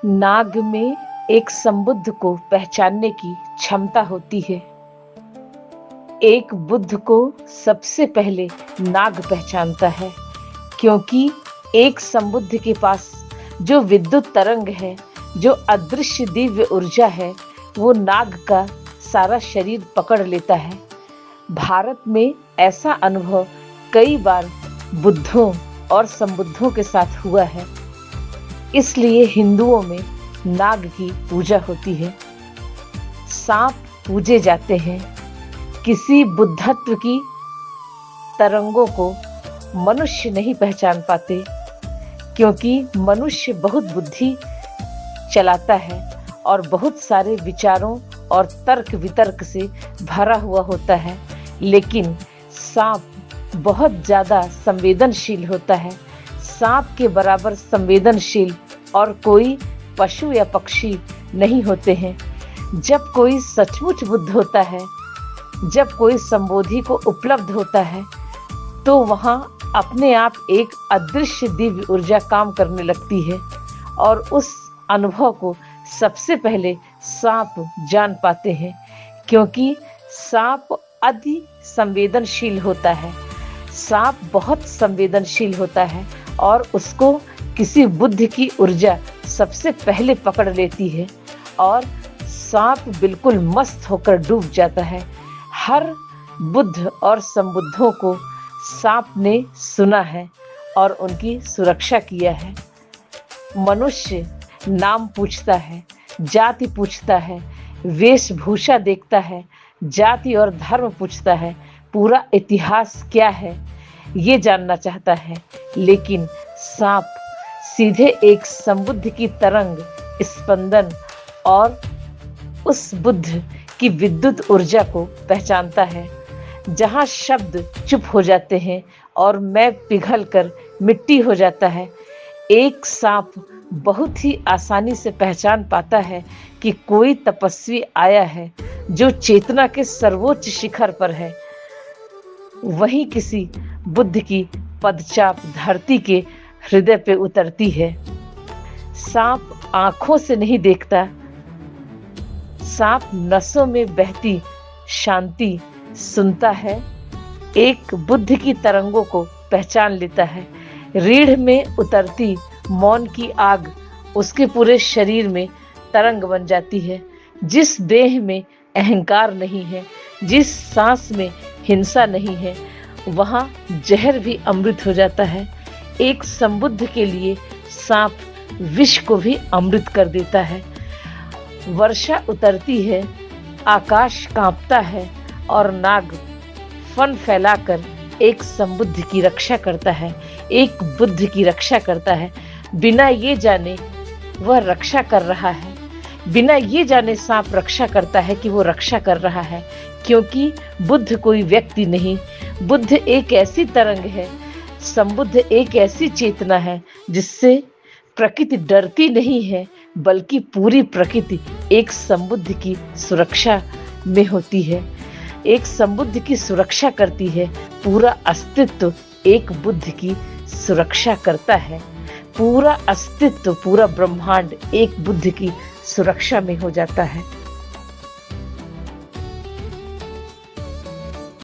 नाग में एक संबुद्ध को पहचानने की क्षमता होती है। एक बुद्ध को सबसे पहले नाग पहचानता है, क्योंकि एक संबुद्ध के पास जो विद्युत तरंग है, जो अदृश्य दिव्य ऊर्जा है, वो नाग का सारा शरीर पकड़ लेता है। भारत में ऐसा अनुभव कई बार बुद्धों और संबुद्धों के साथ हुआ है। इसलिए हिंदुओं में नाग की पूजा होती है। सांप पूजे जाते हैं। किसी बुद्धत्व की तरंगों को मनुष्य नहीं पहचान पाते, क्योंकि मनुष्य बहुत बुद्धि चलाता है और बहुत सारे विचारों और तर्क वितर्क से भरा हुआ होता है। लेकिन सांप बहुत ज़्यादा संवेदनशील होता है। सांप के बराबर संवेदनशील और कोई पशु या पक्षी नहीं होते हैं। जब कोई सचमुच बुद्ध होता है, जब कोई संबोधि को उपलब्ध होता है, तो वहाँ अपने आप एक अदृश्य दिव्य ऊर्जा काम करने लगती है और उस अनुभव को सबसे पहले सांप जान पाते हैं, क्योंकि सांप अति संवेदनशील होता है। सांप बहुत संवेदनशील होता है और उसको किसी बुद्ध की ऊर्जा सबसे पहले पकड़ लेती है और सांप बिल्कुल मस्त होकर डूब जाता है। हर बुद्ध और संबुद्धों को सांप ने सुना है और उनकी सुरक्षा किया है। मनुष्य नाम पूछता है, जाति पूछता है, वेशभूषा देखता है, जाति और धर्म पूछता है, पूरा इतिहास क्या है ये जानना चाहता है। लेकिन सांप सीधे एक संबुद्ध की तरंग, स्पंदन और उस बुद्ध की विद्युत ऊर्जा को पहचानता है। जहाँ शब्द चुप हो जाते हैं और मैं पिघल कर मिट्टी हो जाता है, एक सांप बहुत ही आसानी से पहचान पाता है कि कोई तपस्वी आया है जो चेतना के सर्वोच्च शिखर पर है। वहीं किसी बुद्ध की पदचाप धरती के हृदय पे उतरती है। सांप आंखों से नहीं देखता, सांप नसों में बहती शांति सुनता है। एक बुद्ध की तरंगों को पहचान लेता है। रीढ़ में उतरती मौन की आग उसके पूरे शरीर में तरंग बन जाती है। जिस देह में अहंकार नहीं है, जिस सांस में हिंसा नहीं है, वहाँ जहर भी अमृत हो जाता है। एक संबुद्ध के लिए सांप विष को भी अमृत कर देता है। वर्षा उतरती है, आकाश कांपता है और नाग फन फैलाकर एक संबुद्ध की रक्षा करता है, एक बुद्ध की रक्षा करता है। बिना ये जाने वह रक्षा कर रहा है, बिना ये जाने सांप रक्षा करता है कि वो रक्षा कर रहा है, क्योंकि बुद्ध कोई व्यक्ति नहीं, बुद्ध एक ऐसी तरंग है, संबुद्ध एक ऐसी चेतना है जिससे प्रकृति डरती नहीं है, बल्कि पूरी प्रकृति एक संबुद्ध की सुरक्षा में होती है, एक संबुद्ध की सुरक्षा करती है। पूरा अस्तित्व एक बुद्ध की सुरक्षा करता है। पूरा अस्तित्व, पूरा ब्रह्मांड एक बुद्ध की सुरक्षा में हो जाता है।